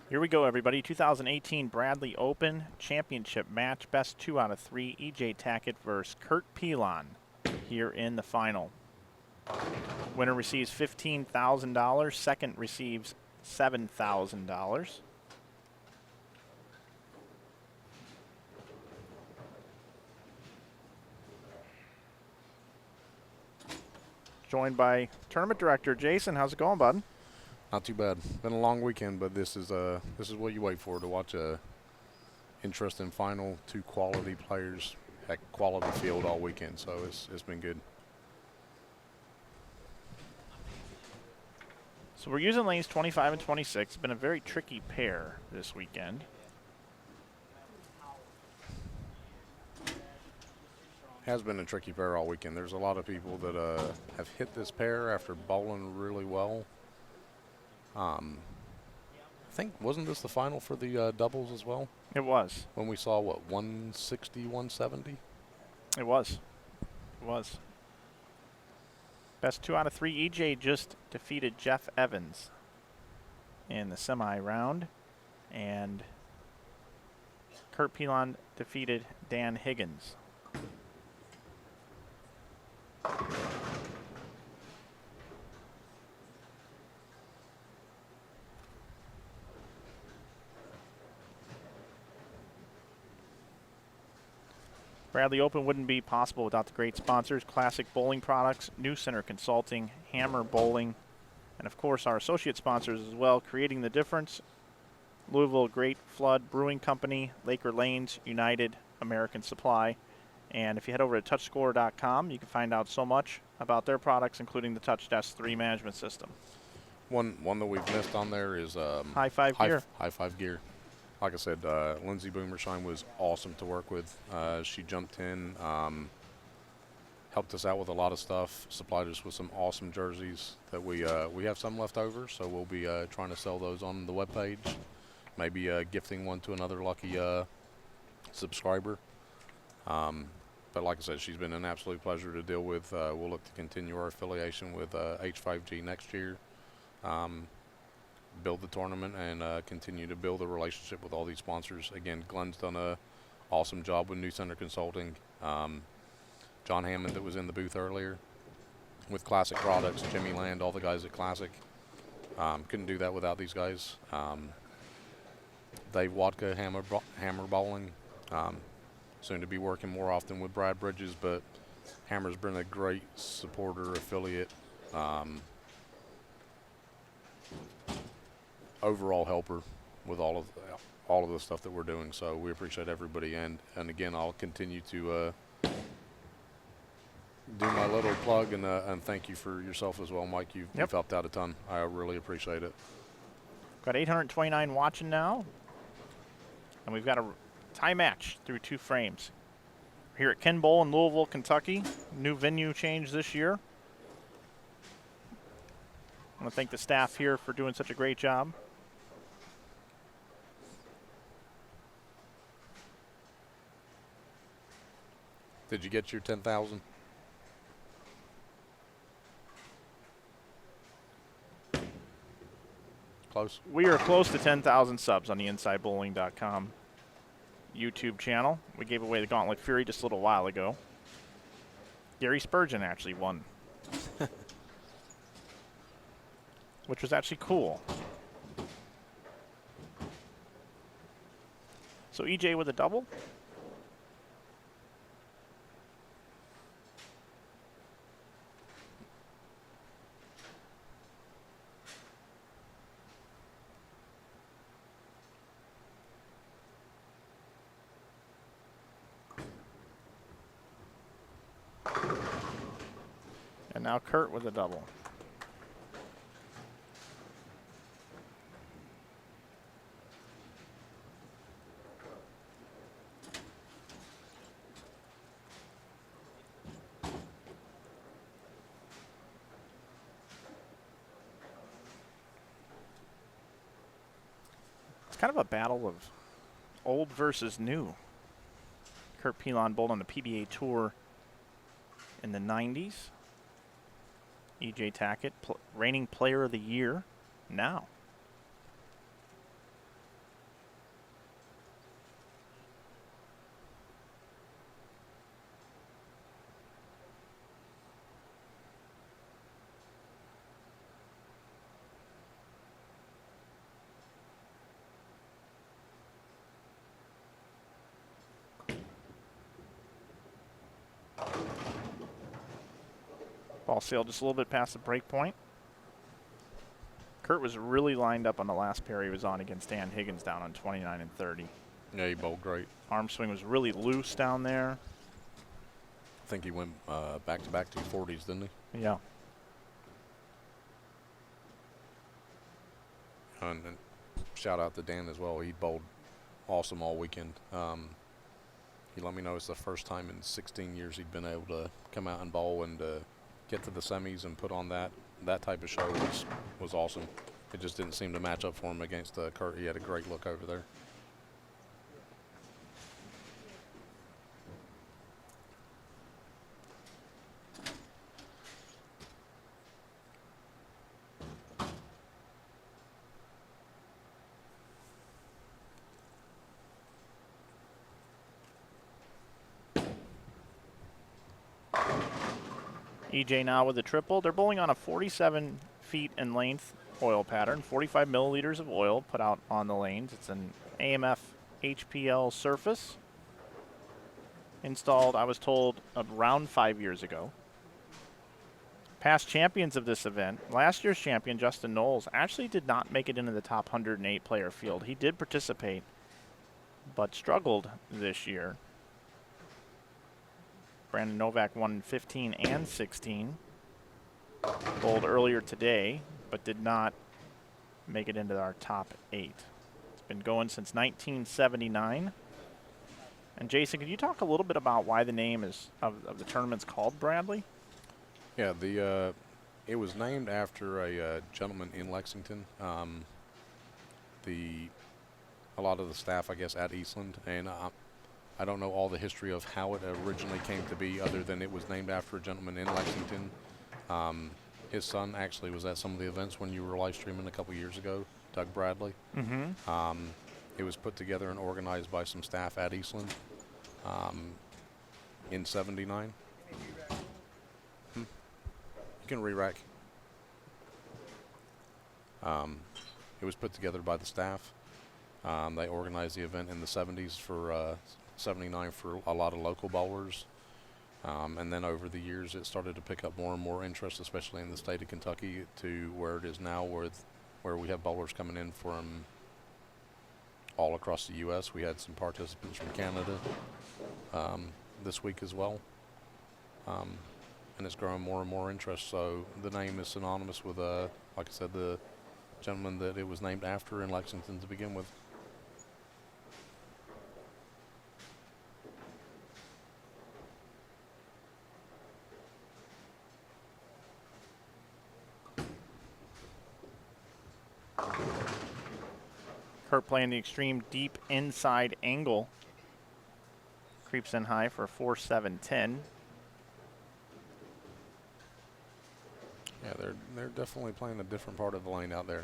Here we go, everybody. 2018 Bradley Open Championship match. Best 2 out of 3. E.J. Tackett versus Kurt Pilon here in the final. Winner receives $15,000. Second receives $7,000. Joined by tournament director Jason. How's it going, bud? Not too bad. Been a long weekend, but this is what you wait for, to watch a interesting final. Two quality players, heck, quality field all weekend. So it's been good. So we're using lanes 25 and 26. It's been a very tricky pair this weekend. Has been a tricky pair all weekend. There's a lot of people that have hit this pair after bowling really well. I think, wasn't this the final for the doubles as well? It was. When we saw, what, 160, 170? It was. It was. Best 2 out of 3. EJ just defeated Jeff Evans in the semi-round. And Kurt Pilon defeated Dan Higgins. Bradley Open wouldn't be possible without the great sponsors: Classic Bowling Products, New Center Consulting, Hammer Bowling, and of course our associate sponsors as well, Creating the Difference, Louisville Great Flood Brewing Company, Laker Lanes, United, American Supply. And if you head over to touchscore.com, you can find out so much about their products, including the Touch Desk 3 management system. One that we've missed on there is High Five Gear. High Five Gear. Like I said, Lindsay Boomershine was awesome to work with. She jumped in, helped us out with a lot of stuff, supplied us with some awesome jerseys that we have some left over, so we'll be trying to sell those on the webpage, maybe gifting one to another lucky subscriber. But like I said, she's been an absolute pleasure to deal with. We'll look to continue our affiliation with H5G next year. Build the tournament and continue to build a relationship with all these sponsors. Again, Glenn's done a awesome job with New Center Consulting. John Hammond that was in the booth earlier with Classic Products, Jimmy Land, all the guys at Classic. Couldn't do that without these guys. Dave Watka, Hammer Bowling. Soon to be working more often with Brad Bridges, but Hammer's been a great supporter, affiliate, overall helper with all of the stuff that we're doing. So we appreciate everybody, and again, I'll continue to do my little plug and thank you for yourself as well, Mike. You've helped out a ton. I really appreciate it. Got 829 watching now, and we've got a tie match through 2 frames. We're here at Ken Bowl in Louisville, Kentucky. New venue change this year. I want to thank the staff here for doing such a great job. Did you get your 10,000? Close? We are close to 10,000 subs on the InsideBowling.com YouTube channel. We gave away the Gauntlet Fury just a little while ago. Gary Spurgeon actually won, which was actually cool. So EJ with a double. And now Kurt with a double. It's kind of a battle of old versus new. Kurt Pilon bowled on the PBA Tour in the 90s. E.J. Tackett, reigning player of the year now. Ball sailed just a little bit past the break point. Kurt was really lined up on the last pair he was on against Dan Higgins down on 29 and 30. Yeah, he bowled great. Arm swing was really loose down there. I think he went back-to-back 240s, didn't he? Yeah. And shout out to Dan as well. He bowled awesome all weekend. He let me know it's the first time in 16 years he'd been able to come out and bowl and get to the semis and put on that type of show was awesome. It just didn't seem to match up for him against Kurt. He had a great look over there. EJ now with a triple. They're bowling on a 47 feet in length oil pattern, 45 milliliters of oil put out on the lanes. It's an AMF HPL surface installed, I was told, around 5 years ago. Past champions of this event, last year's champion, Justin Knowles, actually did not make it into the top 108 player field. He did participate, but struggled this year. Brandon Novak won 15 and 16. Bowled earlier today, but did not make it into our top 8. It's been going since 1979. And Jason, could you talk a little bit about why the name of the tournament's called Bradley? Yeah, it was named after a gentleman in Lexington. A lot of the staff, I guess, at Eastland, and I don't know all the history of how it originally came to be, other than it was named after a gentleman in Lexington. His son actually was at some of the events when you were live streaming a couple years ago, Doug Bradley. Mm-hmm. It was put together and organized by some staff at Eastland in '79. You can re-rack. It was put together by the staff. They organized the event in the 70s for 79 for a lot of local bowlers. And then over the years, it started to pick up more and more interest, especially in the state of Kentucky, to where it is now, where we have bowlers coming in from all across the U.S. We had some participants from Canada this week as well. And it's growing more and more interest. So the name is synonymous with, like I said, the gentleman that it was named after in Lexington to begin with. Kurt playing the extreme deep inside angle. Creeps in high for a 4-7-10. Yeah, they're definitely playing a different part of the lane out there.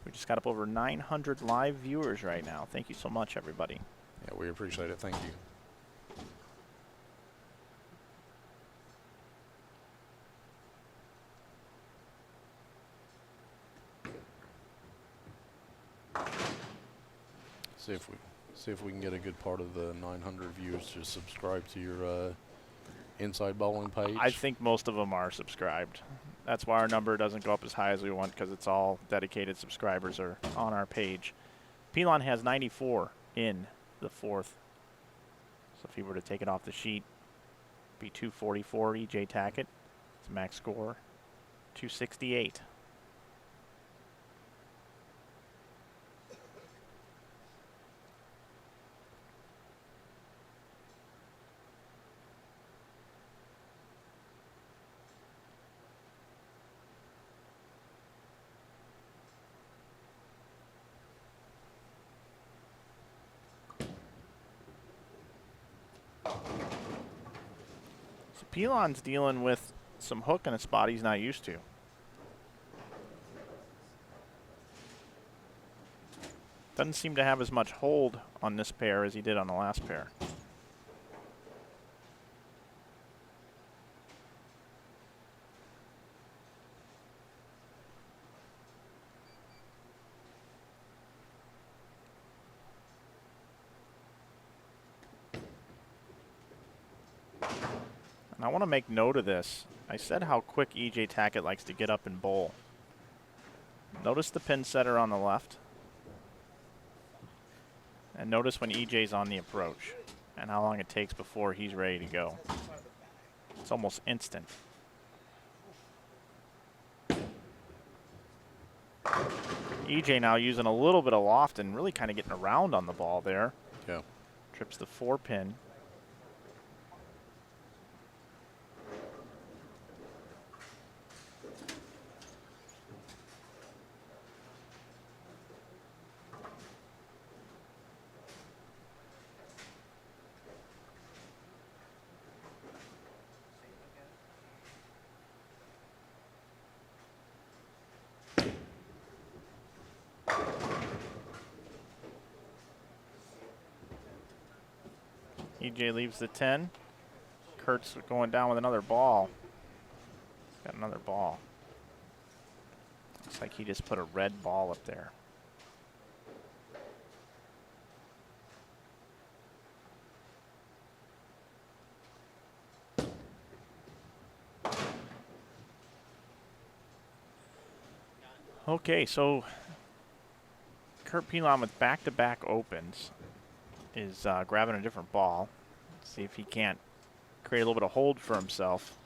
We just got up over 900 live viewers right now. Thank you so much, everybody. Yeah, we appreciate it. Thank you. See if we can get a good part of the 900 viewers to subscribe to your Inside Bowling page. I think most of them are subscribed. That's why our number doesn't go up as high as we want, because it's all dedicated subscribers are on our page. Pilon has 94 in the fourth. So if he were to take it off the sheet, it'd be 244 EJ Tackett. It's max score 268. Pilon's dealing with some hook in a spot he's not used to. Doesn't seem to have as much hold on this pair as he did on the last pair. I want to make note of this. I said how quick E.J. Tackett likes to get up and bowl. Notice the pin setter on the left. And notice when E.J.'s on the approach and how long it takes before he's ready to go. It's almost instant. E.J. now using a little bit of loft and really kind of getting around on the ball there. Yeah. Trips the 4-pin. EJ leaves the 10. Kurt's going down with another ball. Got another ball. Looks like he just put a red ball up there. Okay, so Kurt Pilon with back-to-back opens is grabbing a different ball. Let's see if he can't create a little bit of hold for himself.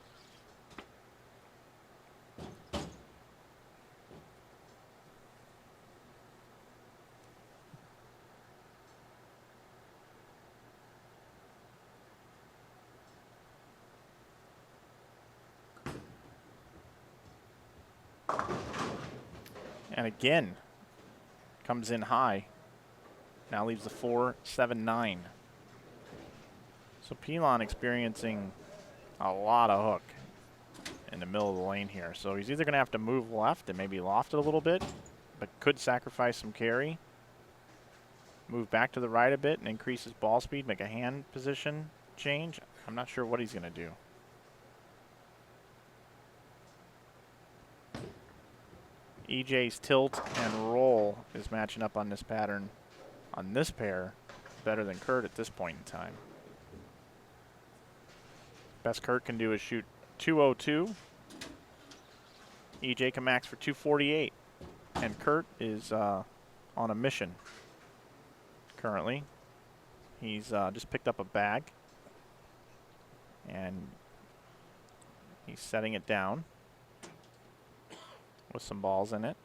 And again, comes in high. Now leaves the 4-7-9. So Pilon experiencing a lot of hook in the middle of the lane here. So he's either going to have to move left and maybe loft it a little bit, but could sacrifice some carry. Move back to the right a bit and increase his ball speed, make a hand position change. I'm not sure what he's going to do. EJ's tilt and roll is matching up on this pattern, on this pair, better than Kurt at this point in time. Best Kurt can do is shoot 202. EJ can max for 248. And Kurt is on a mission currently. He's just picked up a bag. And he's setting it down with some balls in it.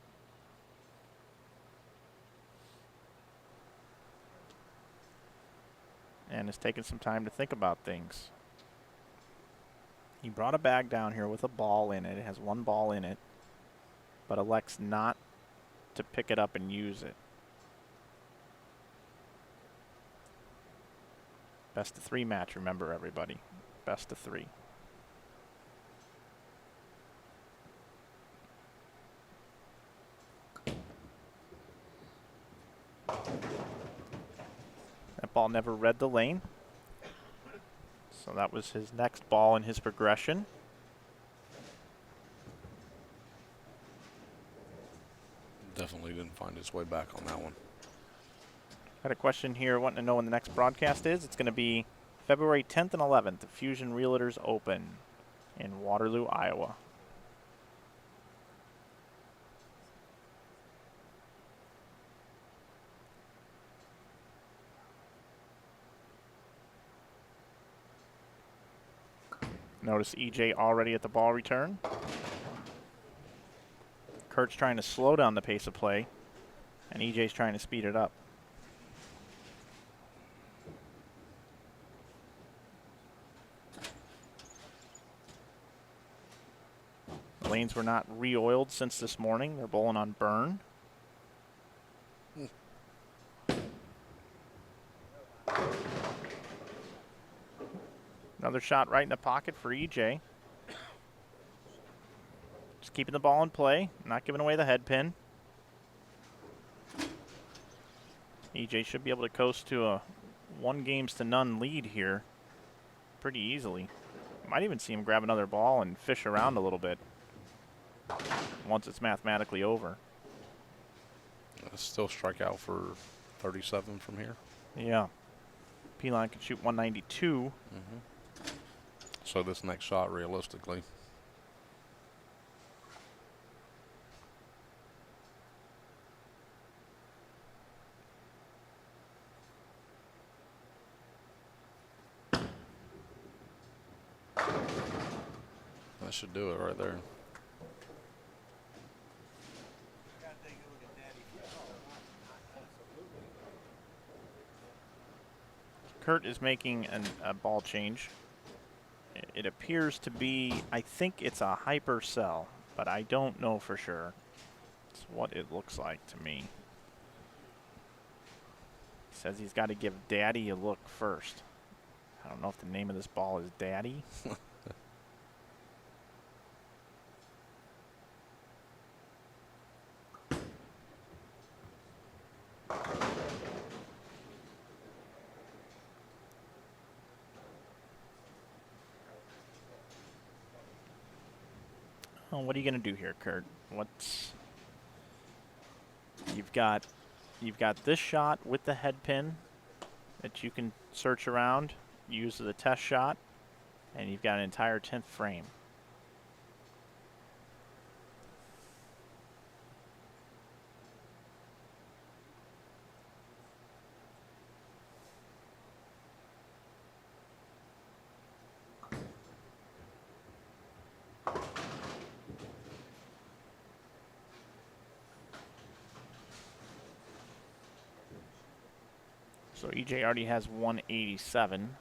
And is taking some time to think about things. He brought a bag down here with a ball in it. It has one ball in it, but elects not to pick it up and use it. Best of 3 match, remember everybody. Best of 3. That ball never read the lane. So that was his next ball in his progression. Definitely didn't find his way back on that one. Got a question here wanting to know when the next broadcast is. It's going to be February 10th and 11th, the Fusion Realtors Open in Waterloo, Iowa. Notice EJ already at the ball return. Kurt's trying to slow down the pace of play, and EJ's trying to speed it up. The lanes were not re-oiled since this morning. They're bowling on burn. Another shot right in the pocket for EJ. Just keeping the ball in play, not giving away the head pin. EJ should be able to coast to a 1-0 lead here pretty easily. Might even see him grab another ball and fish around a little bit once it's mathematically over. Still strike out for 37 from here. Yeah. Pilon can shoot 192. So this next shot, realistically. That should do it right there. Kurt is making a ball change. It appears to be, I think it's a hypercell, but I don't know for sure. It's what it looks like to me. He says he's got to give Daddy a look first. I don't know if the name of this ball is Daddy. Oh, what are you going to do here, Kurt? You've got this shot with the head pin that you can search around, use as a test shot, and you've got an entire 10th frame. So EJ already has 187.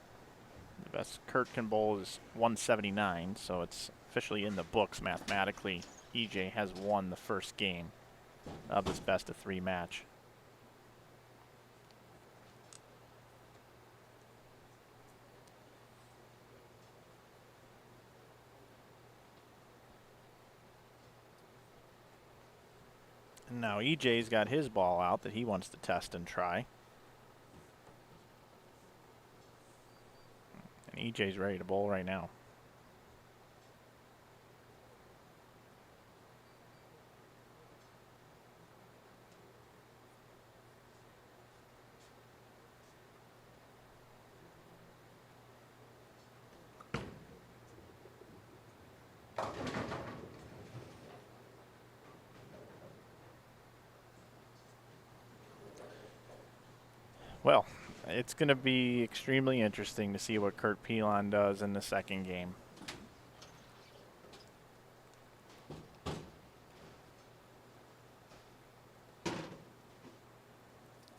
The best Kurt can bowl is 179, so it's officially in the books mathematically. EJ has won the first game of this best of 3 match. And now EJ's got his ball out that he wants to test and try. And EJ's ready to bowl right now. Well, it's going to be extremely interesting to see what Kurt Pilon does in the second game.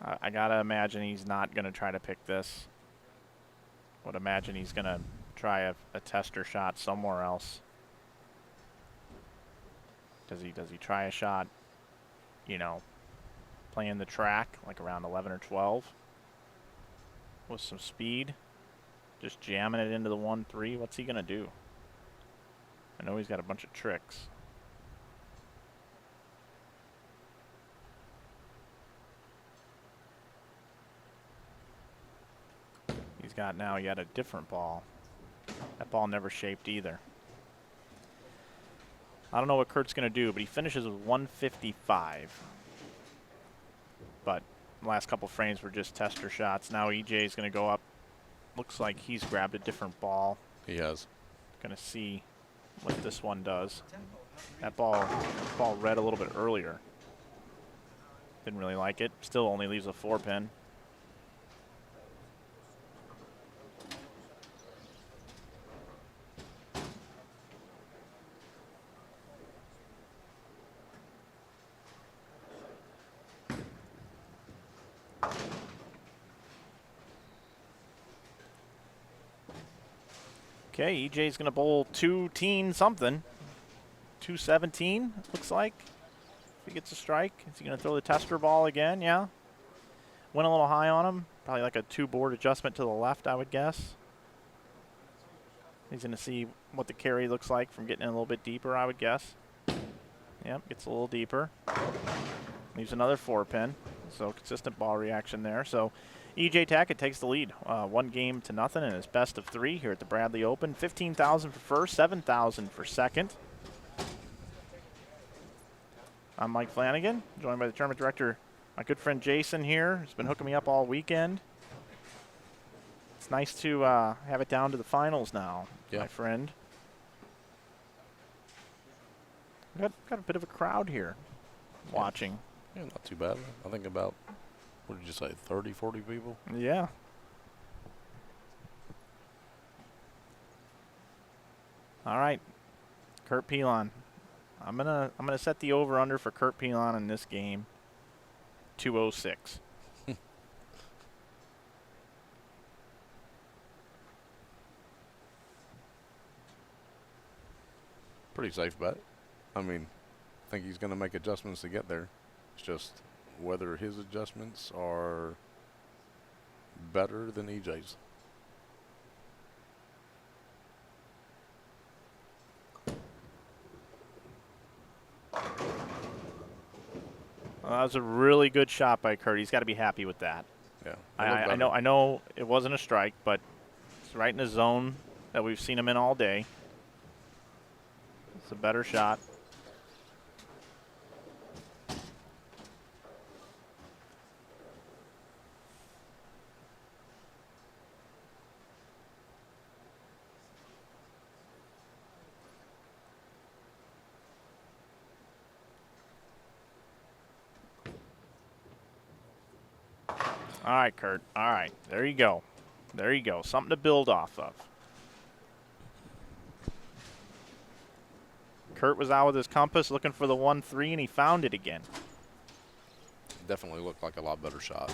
I got to imagine he's not going to try to pick this. Would imagine he's going to try a tester shot somewhere else. Does he try a shot, you know, playing the track like around 11 or 12? With some speed, just jamming it into the 1-3. What's he gonna do? I know he's got a bunch of tricks. He's got now yet a different ball. That ball never shaped either. I don't know what Kurt's gonna do, but he finishes with 155. But last couple frames were just tester shots. Now EJ's going to go up. Looks like he's grabbed a different ball. He has. Going to see what this one does. That ball read a little bit earlier. Didn't really like it. Still only leaves a 4-pin. Okay, EJ's going to bowl 2-teen something. 217, looks like. If he gets a strike, is he going to throw the tester ball again? Yeah. Went a little high on him. Probably like a 2-board adjustment to the left, I would guess. He's going to see what the carry looks like from getting in a little bit deeper, I would guess. Yep, gets a little deeper. Leaves another 4-pin. So consistent ball reaction there. So EJ Tackett takes the lead, 1-0 in his best of 3 here at the Bradley Open. 15,000 for first, 7,000 for second. I'm Mike Flanagan, joined by the tournament director, my good friend Jason here, who's been hooking me up all weekend. It's nice to have it down to the finals now, my friend. Got a bit of a crowd here watching. Yeah, not too bad. I think about, what did you say, 30, 40 people? Yeah. All right, Kurt Pilon. I'm gonna set the over under for Kurt Pilon in this game. 206. Pretty safe bet. I mean, I think he's going to make adjustments to get there. It's just whether his adjustments are better than EJ's. Well, that was a really good shot by Kurt. He's got to be happy with that. Yeah. I know it wasn't a strike, but it's right in the zone that we've seen him in all day. It's a better shot. All right, Kurt. All right. There you go. There you go. Something to build off of. Kurt was out with his compass looking for the 1-3, and he found it again. Definitely looked like a lot better shot.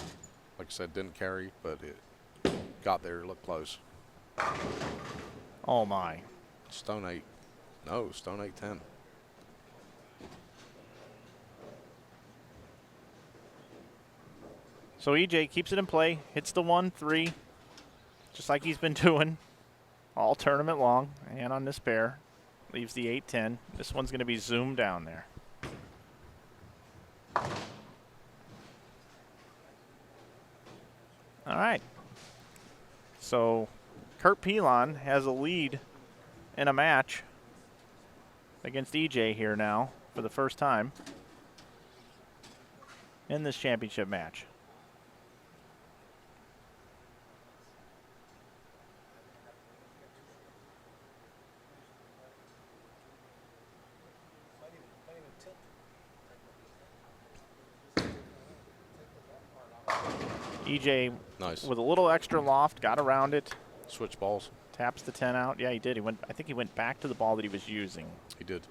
Like I said, didn't carry, but it got there, looked close. Oh, my. Stone 8. No, Stone 8-10. So EJ keeps it in play, hits the 1-3, just like he's been doing all tournament long, and on this pair. Leaves the 8-10. This one's going to be zoomed down there. All right. So Kurt Pilon has a lead in a match against EJ here now for the first time in this championship match. EJ, nice, with a little extra loft, got around it. Switch balls. Taps the 10 out. Yeah, he did. I think he went back to the ball that he was using. He did.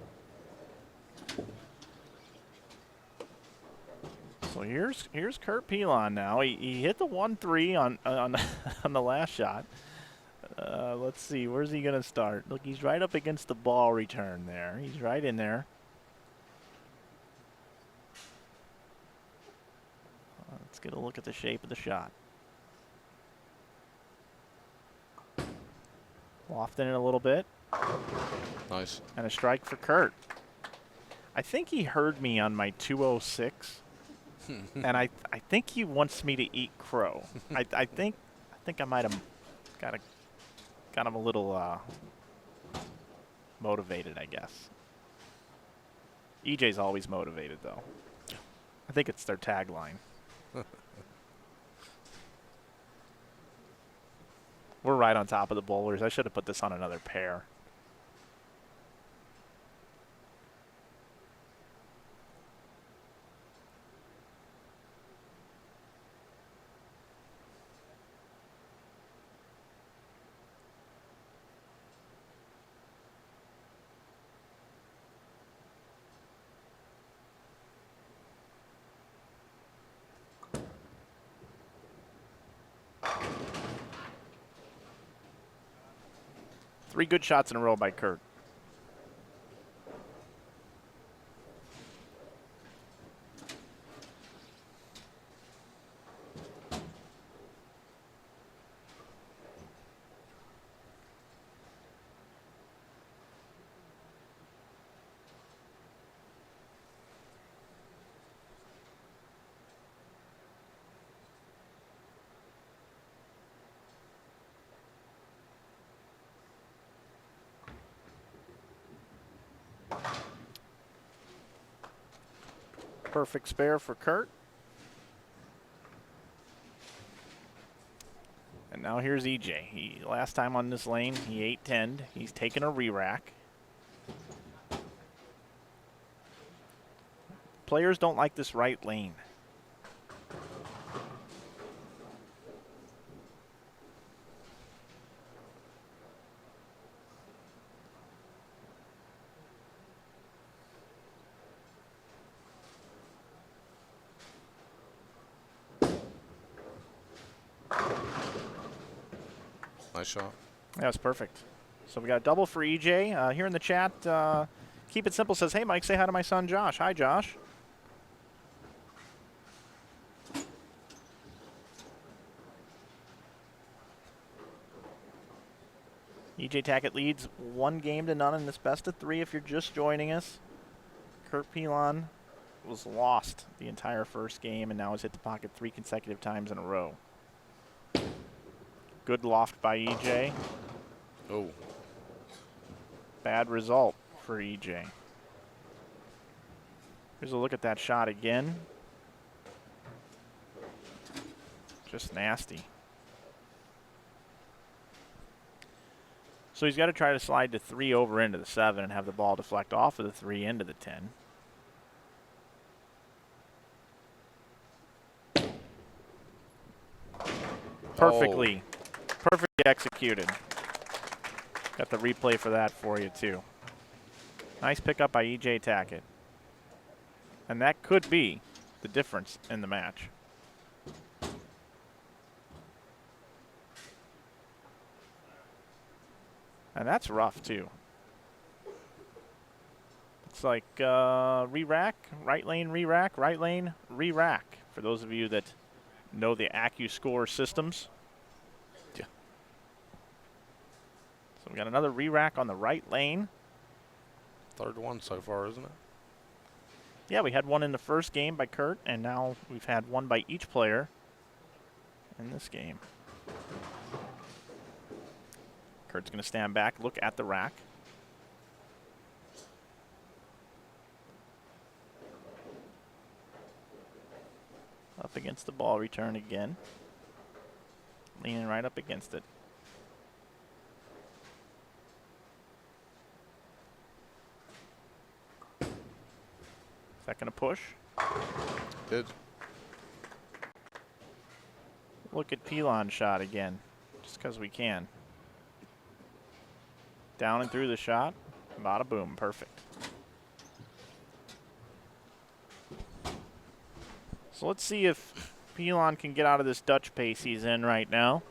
So here's Kurt Pilon now. He hit the 1-3 on on the last shot. Let's see, where's he gonna start? Look, he's right up against the ball return there. He's right in there. Let's get a look at the shape of the shot. Lofting it a little bit. Nice. And a strike for Kurt. I think he heard me on my 206, and I think he wants me to eat crow. I think I might have got him a little motivated, I guess. EJ's always motivated, though. I think it's their tagline. We're right on top of the bowlers. I should have put this on another pair. Three good shots in a row by Kurt. Perfect spare for Kurt. And now here's EJ. Last time on this lane, he 8-10'd. He's taken a re-rack. Players don't like this right lane. Nice shot. That was perfect. So we got a double for EJ. Here in the chat, Keep It Simple says, hey, Mike, say hi to my son, Josh. Hi, Josh. EJ Tackett leads 1-0 in this best of 3 if you're just joining us. Kurt Pilon was lost the entire first game and now has hit the pocket 3 consecutive times in a row. Good loft by EJ. Oh. Bad result for EJ. Here's a look at that shot again. Just nasty. So he's got to try to slide the 3 over into the 7 and have the ball deflect off of the 3 into the 10. Perfectly. Perfectly executed. Got the replay for that for you, too. Nice pickup by EJ Tackett. And that could be the difference in the match. And that's rough, too. It's like re-rack, right lane re-rack, right lane re-rack. For those of you that know the AccuScore systems. Yeah. So we got another re-rack on the right lane. Third one so far, isn't it? Yeah, we had one in the first game by Kurt, and now we've had one by each player in this game. Kurt's going to stand back, look at the rack. Up against the ball return again. Leaning right up against it. Is that going to push? Did. Look at Pilon's shot again, just because we can. Down and through the shot. Bada boom. Perfect. So let's see if Pilon can get out of this Dutch pace he's in right now.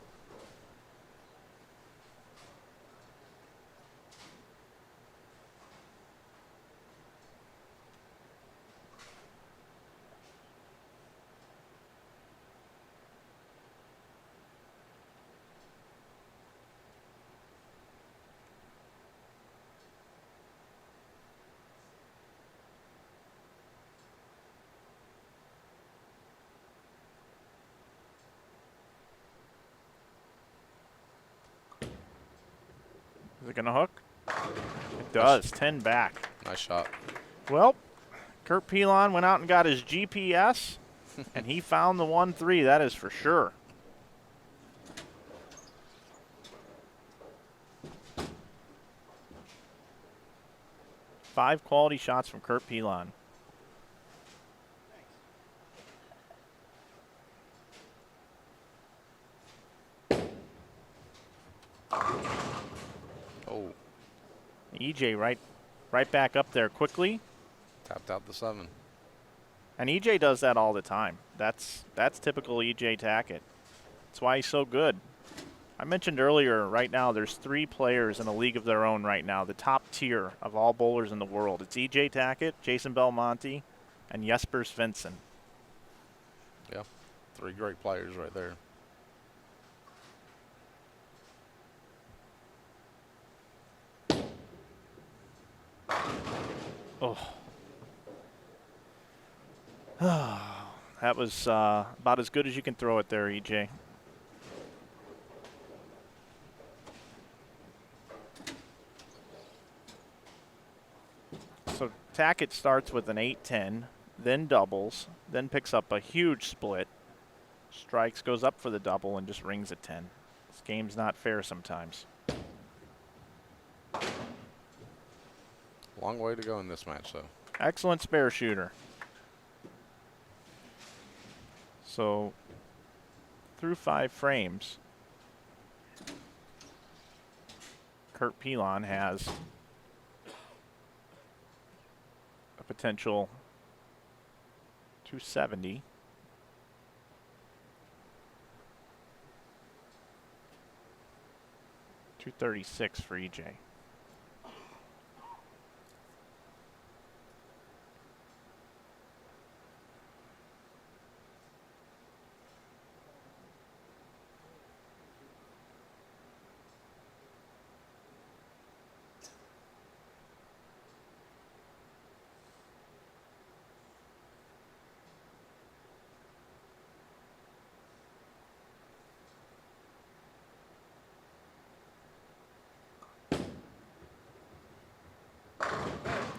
Is it going to hook? It does. 10 back. Nice shot. Well, Kurt Pilon went out and got his GPS, and he found the 1-3. That is for sure. Five quality shots from Kurt Pilon. Oh. EJ right back up there quickly. Tapped out the 7. And EJ does that all the time. That's typical EJ Tackett. That's why he's so good. I mentioned earlier, right now, there's 3 players in a league of their own right now, the top tier of all bowlers in the world. It's EJ Tackett, Jason Belmonte, and Jesper Svensson. Yeah, 3 great players right there. Oh. That was about as good as you can throw it there, EJ. So Tackett starts with an 8-10, then doubles, then picks up a huge split, strikes, goes up for the double, and just rings a 10. This game's not fair sometimes. Long way to go in this match, though. Excellent spare shooter. So, through 5 frames, Kurt Pilon has a potential 270. .236 for EJ.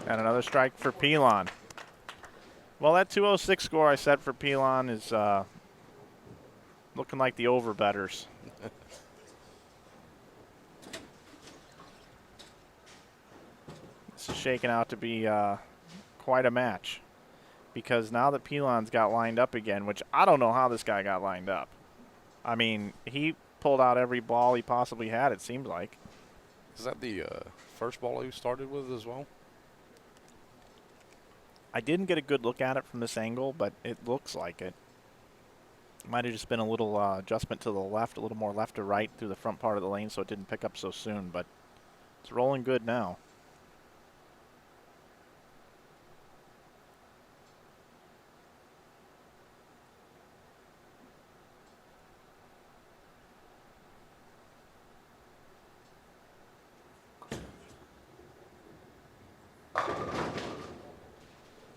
And another strike for Pilon. Well, that 206 score I set for Pilon is looking like the over-betters. This is shaking out to be quite a match. Because now that Pilon's got lined up again, which I don't know how this guy got lined up. I mean, he pulled out every ball he possibly had, it seems like. Is that the first ball he started with as well? I didn't get a good look at it from this angle, but it looks like it. Might have just been a little adjustment to the left, a little more left to right through the front part of the lane, so it didn't pick up so soon, but it's rolling good now.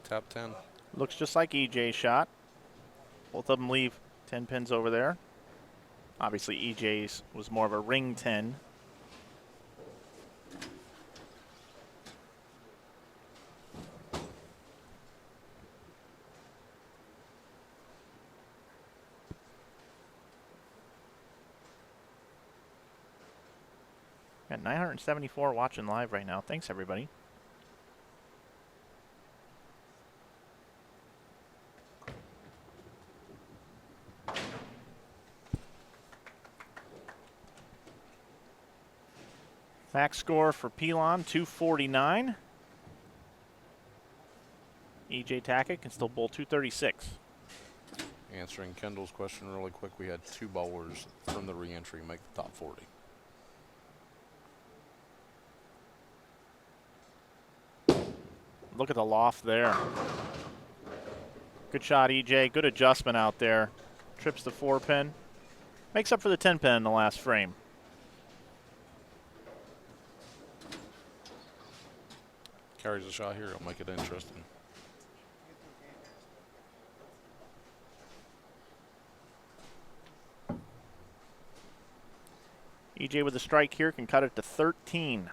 Tap 10. Looks just like EJ's shot. Both of them leave 10 pins over there. Obviously, EJ's was more of a ring 10. Got 974 watching live right now. Thanks, everybody. Max score for Pilon, 249. EJ Tackett can still bowl 236. Answering Kendall's question really quick, we had 2 bowlers from the re-entry make the top 40. Look at the loft there. Good shot, EJ. Good adjustment out there. Trips the 4-pin. Makes up for the 10-pin in the last frame. Carries a shot here, it'll make it interesting. EJ with a strike here can cut it to 13.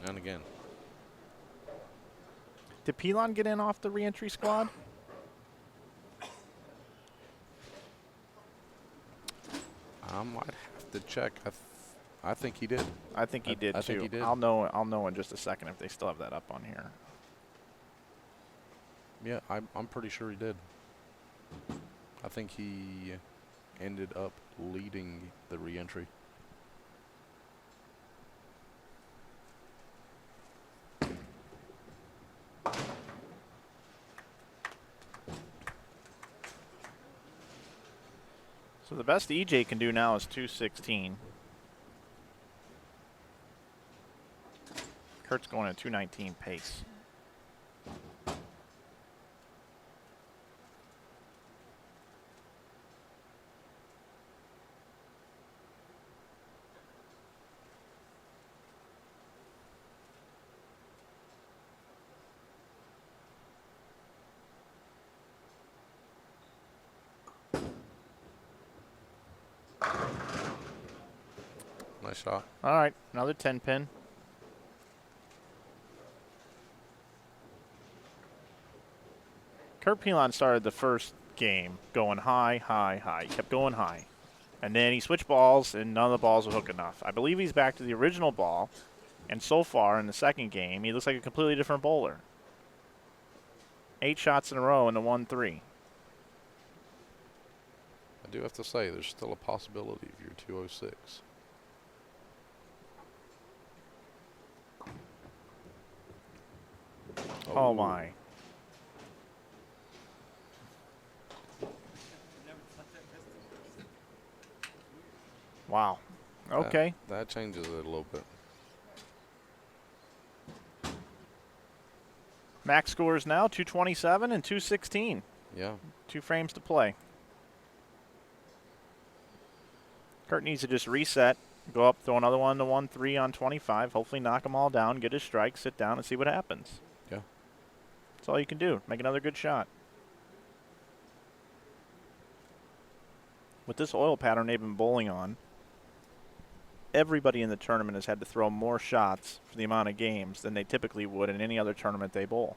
And again. Did Pilon get in off the re-entry squad? I might have to check. I think he did. I think he did I too. think he did. I'll know in just a second if they still have that up on here. Yeah, I'm pretty sure he did. I think he ended up leading the re-entry. So the best EJ can do now is 216. Kurt's going at 219 pace. Nice shot. All right, another 10 pin. Kurt Pilon started the first game going high, high, high. He kept going high. And then he switched balls, and none of the balls would hook enough. I believe he's back to the original ball. And so far in the second game, he looks like a completely different bowler. 8 shots in a row in the 1-3. I do have to say, there's still a possibility of your 206. Oh my. Wow. Okay. That changes it a little bit. Max scores now 227 and 216. Yeah. 2 frames to play. Kurt needs to just reset, go up, throw another one to 1-3 on 25, hopefully knock them all down, get his strike, sit down, and see what happens. Yeah. That's all you can do. Make another good shot. With this oil pattern they've been bowling on, everybody in the tournament has had to throw more shots for the amount of games than they typically would in any other tournament they bowl,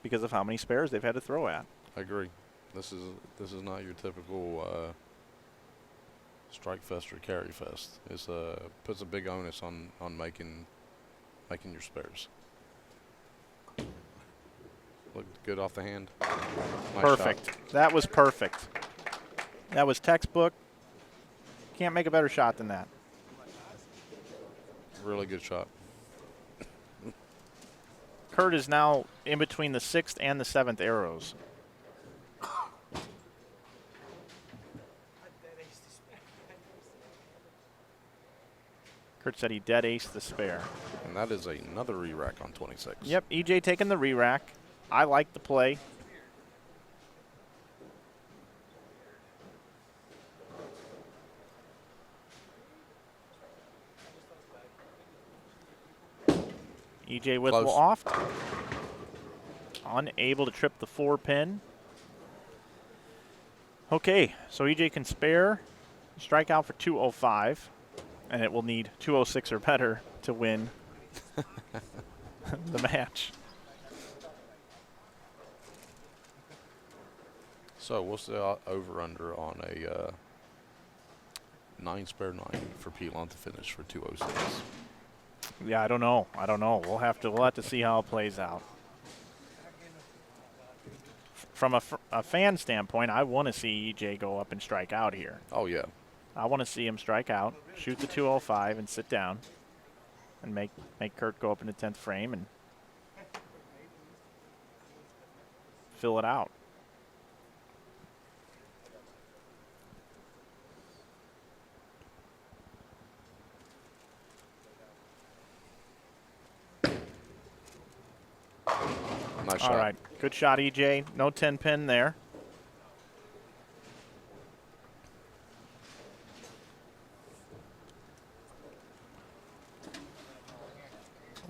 because of how many spares they've had to throw at. I agree. This is not your typical strike fest or carry fest. It's puts a big onus on making your spares. Looked good off the hand. Nice Perfect. shot. That was perfect. That was textbook. Can't make a better shot than that. Really good shot. Kurt is now in between the 6th and the 7th arrows. Kurt said he dead aced the spare. And that is another re-rack on 26. Yep, EJ taking the re-rack. I like the play. EJ with Close. loft. Unable to trip the 4-pin. Okay, so EJ can spare, strike out for 205, and it will need 206 or better to win the match. So what's the over-under on a 9 spare 9 for Pilon to finish for 206? Yeah, I don't know. We'll have to see how it plays out. From a fan standpoint, I want to see EJ go up and strike out here. Oh yeah. I want to see him strike out, shoot the 205, and sit down, and make Kurt go up in the 10th frame and fill it out. Nice All shot. right, good shot, EJ. No 10-pin there.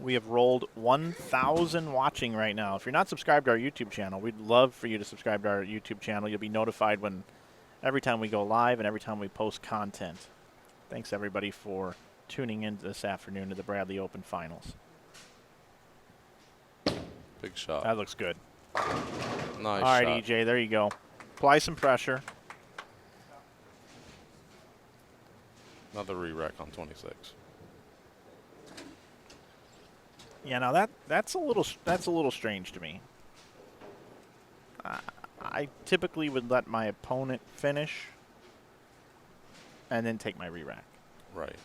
We have rolled 1,000 watching right now. If you're not subscribed to our YouTube channel, we'd love for you to subscribe to our YouTube channel. You'll be notified every time we go live and every time we post content. Thanks, everybody, for tuning in this afternoon to the Bradley Open Finals. Big shot. That looks good. Nice All right, shot. EJ, there you go. Apply some pressure. Another re-rack on 26. Yeah, now that's a little strange to me. I typically would let my opponent finish and then take my re-rack. Right.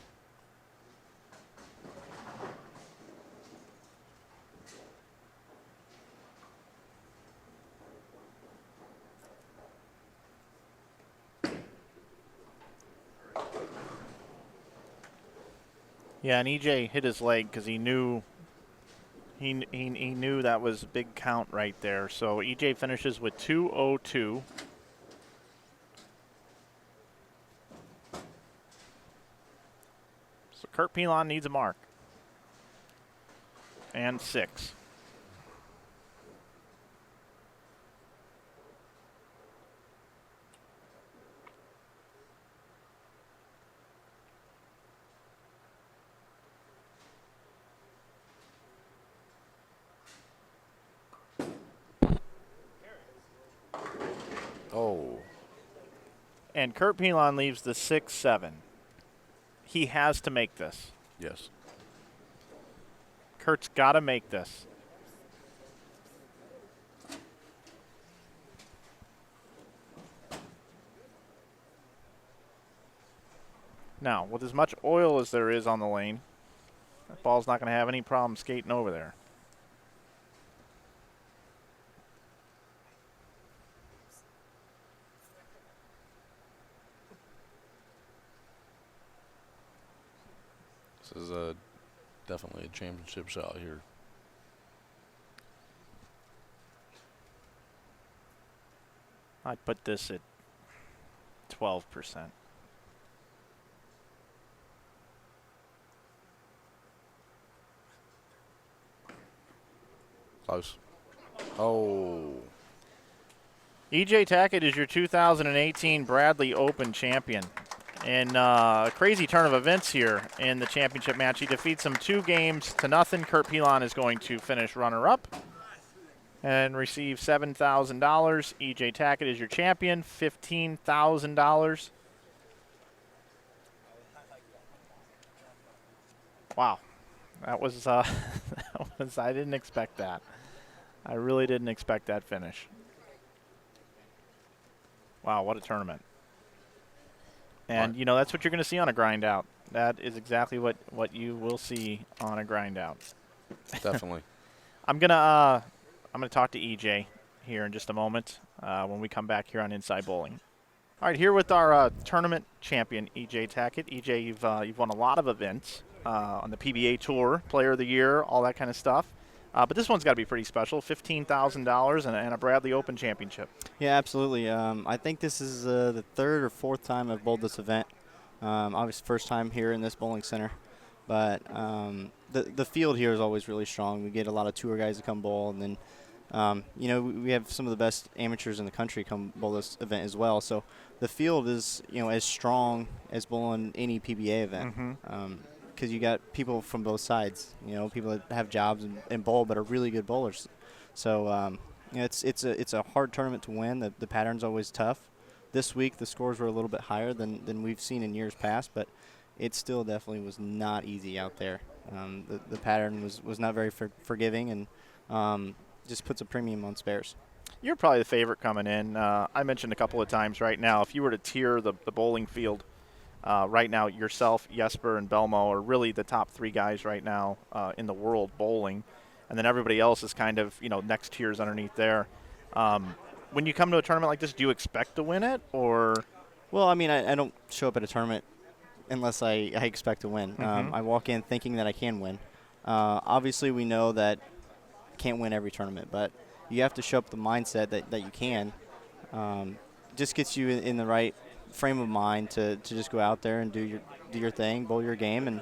Yeah, and EJ hit his leg because he knew he knew that was a big count right there. So EJ finishes with 202. So Kurt Pilon needs a mark. And 6. And Kurt Pilon leaves the 6-7. He has to make this. Yes. Kurt's got to make this. Now, with as much oil as there is on the lane, that ball's not going to have any problem skating over there. This is definitely a championship shot here. I'd put this at 12%. Close. Oh. EJ Tackett is your 2018 Bradley Open champion. In a crazy turn of events here in the championship match, he defeats him 2-0. Kurt Pilon is going to finish runner-up and receive $7,000. EJ Tackett is your champion, $15,000. Wow, that was I didn't expect that. I really didn't expect that finish. Wow, what a tournament. And, you know, that's what you're going to see on a grind out. That is exactly what you will see on a grind out. Definitely. I'm going to talk to EJ here in just a moment when we come back here on Inside Bowling. All right, here with our tournament champion, EJ Tackett. EJ, you've won a lot of events on the PBA Tour, Player of the Year, all that kind of stuff. But this one's got to be pretty special, $15,000 and a Bradley Open championship. Yeah, absolutely. I think this is the third or fourth time I've bowled this event. Obviously, first time here in this bowling center. But the field here is always really strong. We get a lot of tour guys to come bowl, and then you know, we have some of the best amateurs in the country come bowl this event as well. So the field is, you know, as strong as bowling any PBA event. Because you got people from both sides, you know, people that have jobs and bowl but are really good bowlers. So you know, it's a hard tournament to win. The pattern's always tough. This week the scores were a little bit higher than we've seen in years past, but it still definitely was not easy out there. The pattern was not very forgiving, and just puts a premium on spares. You're probably the favorite coming in. I mentioned a couple of times right now, if you were to tier the bowling field, right now, yourself, Jesper, and Belmo are really the top three guys right now in the world bowling. And then everybody else is kind of, you know, next tiers underneath there. When you come to a tournament like this, do you expect to win it? Or? Well, I mean, I don't show up at a tournament unless I expect to win. I walk in thinking that I can win. Obviously, we know that I can't win every tournament, but you have to show up the mindset that you can. Just gets you in the right frame of mind to just go out there and do your thing, bowl your game, and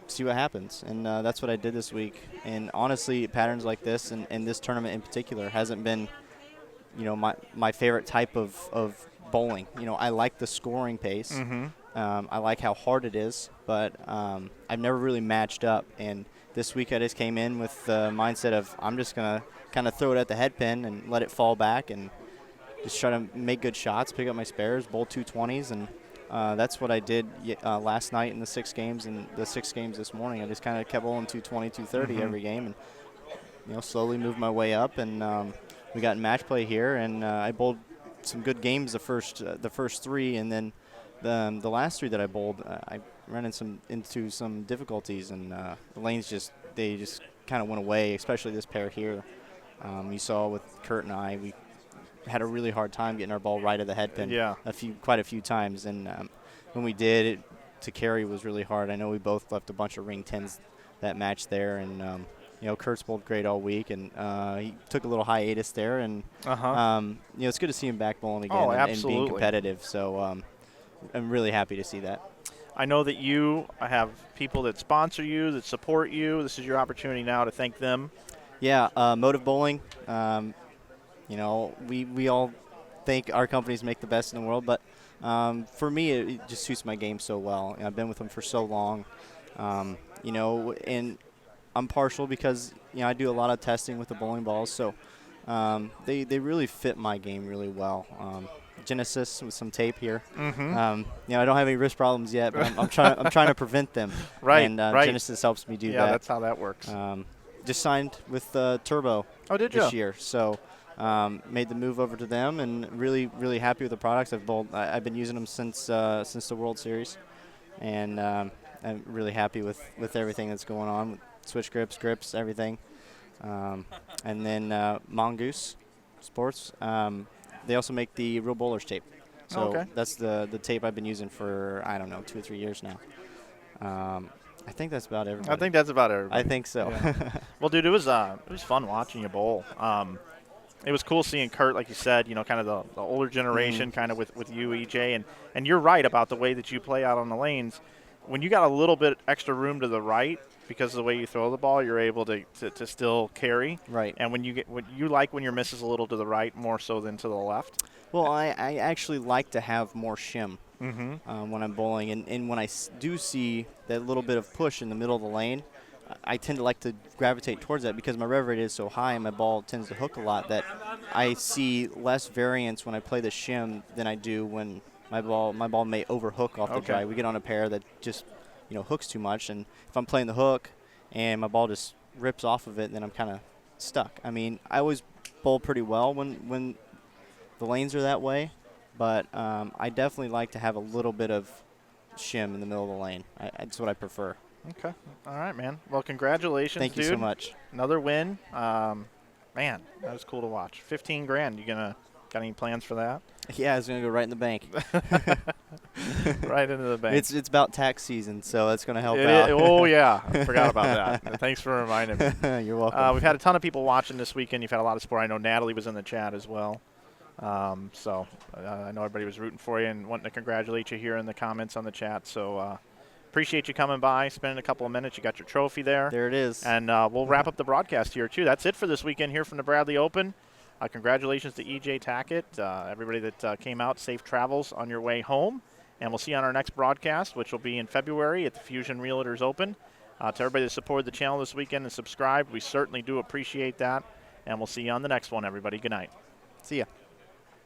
see what happens. And that's what I did this week. And honestly, patterns like this and this tournament in particular hasn't been, you know, my favorite type of bowling. You know, I like the scoring pace. I like how hard it is, but I've never really matched up. And this week I just came in with the mindset of I'm just going to kind of throw it at the head pin and let it fall back and just try to make good shots, pick up my spares, bowl 220s, and that's what I did last night in the 6 games and the 6 games this morning. I just kind of kept bowling 220, 230 every game, and you know, slowly moved my way up. And we got in match play here, and I bowled some good games the first 3, and then the last 3 that I bowled, I ran into some difficulties, and the lanes just kind of went away, especially this pair here. You saw with Kurt and I, we had a really hard time getting our ball right at the head pin quite a few times, and when we did, it to carry was really hard. I know we both left a bunch of ring 10s that match there, and you know, Kurt's bowled great all week, and he took a little hiatus there, and you know, it's good to see him back bowling again and being competitive. So I'm really happy to see that. I know that you have people that sponsor you, that support you. This is your opportunity now to thank them. Yeah, Motive Bowling. You know, we all think our companies make the best in the world, but for me, it just suits my game so well. I've been with them for so long, you know, and I'm partial because, you know, I do a lot of testing with the bowling balls, so they really fit my game really well. Genesis with some tape here. Mm-hmm. I don't have any wrist problems yet, but I'm trying to prevent them. Right, And right. Genesis helps me do that. Yeah, that's how that works. Just signed with Turbo this year, so made the move over to them, and really, really happy with the products. I've been using them since the World Series, and I'm really happy with everything that's going on, with switch grips, everything. And then Mongoose Sports, they also make the Real Bowlers tape. So that's the tape I've been using for, I don't know, 2 or 3 years now. I think that's about everybody. I think that's about everybody. I think so. Yeah. Well, dude, it was fun watching you bowl. It was cool seeing Kurt, like you said, kind of the older generation, kind of with you, EJ, and you're right about the way that you play out on the lanes. When you got a little bit extra room to the right, because of the way you throw the ball, you're able to still carry. Right. And when you like when your miss is a little to the right more so than to the left. Well, I actually like to have more shim when I'm bowling, and when I do see that little bit of push in the middle of the lane, I tend to like to gravitate towards that because my rev rate is so high and my ball tends to hook a lot that I see less variance when I play the shim than I do when my ball may overhook off the drive. We get on a pair that just hooks too much, and if I'm playing the hook and my ball just rips off of it, then I'm kind of stuck. I mean, I always bowl pretty well when the lanes are that way, but I definitely like to have a little bit of shim in the middle of the lane. That's what I prefer. Okay. All right, man. Well, congratulations, Thank you dude. so much. Another win. Man, that was cool to watch. $15,000. Got any plans for that? Yeah, it's going to go right in the bank. Right into the bank. It's about tax season, so that's going to help out. Oh, yeah. I forgot about that. Thanks for reminding me. You're welcome. We've had a ton of people watching this weekend. You've had a lot of support. I know Natalie was in the chat as well. So I know everybody was rooting for you and wanting to congratulate you here in the comments on the chat. So appreciate you coming by, spending a couple of minutes. You got your trophy there. There it is. And we'll wrap up the broadcast here, too. That's it for this weekend here from the Bradley Open. Congratulations to EJ Tackett, everybody that came out. Safe travels on your way home. And we'll see you on our next broadcast, which will be in February at the Fusion Realtors Open. To everybody that supported the channel this weekend and subscribed, we certainly do appreciate that. And we'll see you on the next one, everybody. Good night. See ya.